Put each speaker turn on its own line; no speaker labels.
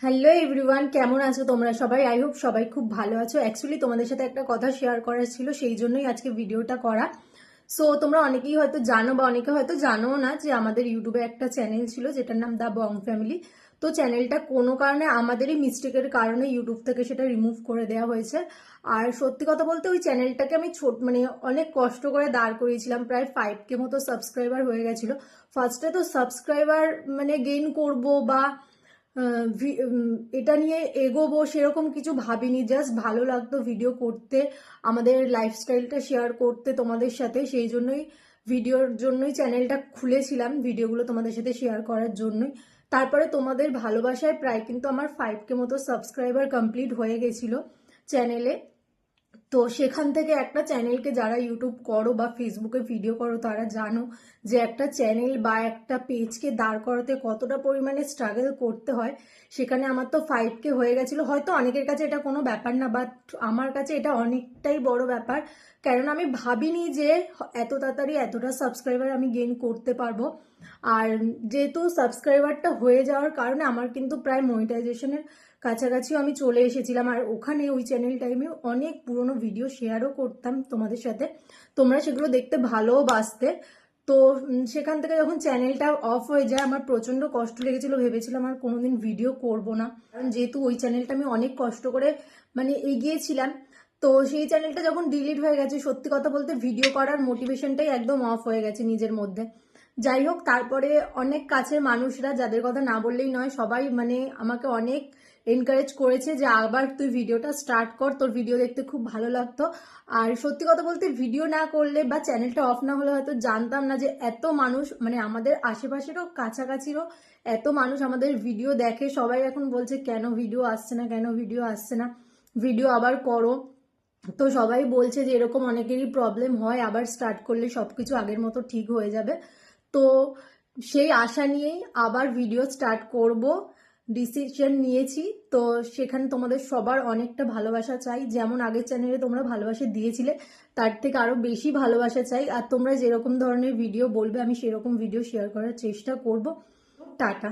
Hello everyone, কেমন আছো তোমরা সবাই? আই হোপ সবাই খুব ভালো আছো। অ্যাকচুয়ালি তোমাদের সাথে একটা কথা শেয়ার করার ছিল, সেই জন্যই আজকে ভিডিওটা করা। সো তোমরা অনেকেই হয়তো জানো বা অনেকে হয়তো জানো না যে আমাদের ইউটিউবে একটা চ্যানেল ছিল যেটার নাম দ্য বং ফ্যামিলি। তো চ্যানেলটা কোনো কারণে আমাদেরই মিস্টেকের কারণে ইউটিউব থেকে সেটা রিমুভ করে দেওয়া হয়েছে। আর সত্যি কথা বলতে ওই চ্যানেলটাকে আমি অনেক কষ্ট করে দাঁড় করিয়েছিলাম। প্রায় 5K মতো সাবস্ক্রাইবার হয়ে গেছিল। ফার্স্টে তো সাবস্ক্রাইবার গেইন করব বা এটা নিয়ে এগোবো সেরকম কিছু ভাবিনি। জাস্ট ভালো লাগতো ভিডিও করতে, আমাদের লাইফস্টাইলটা শেয়ার করতে তোমাদের সাথে। সেই জন্যই ভিডিওর জন্যই চ্যানেলটা খুলেছিলাম, ভিডিওগুলো তোমাদের সাথে শেয়ার করার জন্যই। তারপরে তোমাদের ভালোবাসায় প্রায় কিন্তু আমার 5K মতো সাবস্ক্রাইবার কমপ্লিট হয়ে গেছিল চ্যানেলে। তো সেখান থেকে একটা চ্যানেলকে, যারা ইউটিউব করো বা ফেসবুকে ভিডিও করো তারা জানো যে একটা চ্যানেল বা একটা পেজকে দাঁড় করাতে কতটা পরিমাণে স্ট্রাগল করতে হয়। সেখানে আমার তো 5K হয়ে গেছিলো। হয়তো অনেকের কাছে এটা কোনো ব্যাপার না, বাট আমার কাছে এটা অনেকটাই বড় ব্যাপার। কারণ আমি ভাবিনি যে এত তাড়াতাড়ি এতটা সাবস্ক্রাইবার আমি গেইন করতে পারবো। আর যেহেতু সাবস্ক্রাইবারটা হয়ে যাওয়ার কারণে আমার কিন্তু প্রায় মনিটাইজেশনের কাছাকাছিও আমি চলে এসেছিলাম। আর ওখানে ওই চ্যানেলটায় আমি অনেক পুরনো ভিডিও শেয়ারও করতাম তোমাদের সাথে, তোমরা সেগুলো দেখতে ভালোবাসতে। তো সেখান থেকে যখন চ্যানেলটা অফ হয়ে যায় আমার প্রচন্ড কষ্ট লেগেছিল, ভেবেছিলাম আর কোনোদিন ভিডিও করব না। কারণ যেহেতু ওই চ্যানেলটা আমি অনেক কষ্ট করে এগিয়েছিলাম। তো সেই চ্যানেলটা যখন ডিলিট হয়ে গেছে, সত্যি কথা বলতে ভিডিও করার মোটিভেশনটাই একদম অফ হয়ে গেছে নিজের মধ্যে। যাই হোক, তারপরে অনেক কাছের মানুষরা, যাদের কথা না বললেই নয়, সবাই আমাকে অনেক এনকারেজ করেছে যে আবার তুই ভিডিওটা স্টার্ট কর, তোর ভিডিও দেখতে খুব ভালো লাগতো। আর সত্যি কথা বলতে ভিডিও না করলে বা চ্যানেলটা অফ না হলে হয়তো জানতাম না যে এত মানুষ, আমাদের আশেপাশেরও কাছাকাছিরও এত মানুষ আমাদের ভিডিও দেখে। সবাই এখন বলছে কেন ভিডিও আসছে না, কেন ভিডিও আসছে না, ভিডিও আবার করো। তো সবাই বলছে যে এরকম অনেকেরই প্রবলেম হয়, আবার স্টার্ট করলে সবকিছু আগের মতো ঠিক হয়ে যাবে। তো সেই আশা নিয়েই আবার ভিডিও স্টার্ট করব ডিসিশন নিয়েছি। তো সেখানে তোমাদের সবার অনেকটা ভালোবাসা চাই। যেমন আগের চ্যানেলে তোমরা ভালোবাসা দিয়েছিলে, তার থেকে আরো বেশি ভালোবাসা চাই। আর তোমরা যেরকম ধরনের ভিডিও বলবে আমি সেরকম ভিডিও শেয়ার করার চেষ্টা করব। টাটা।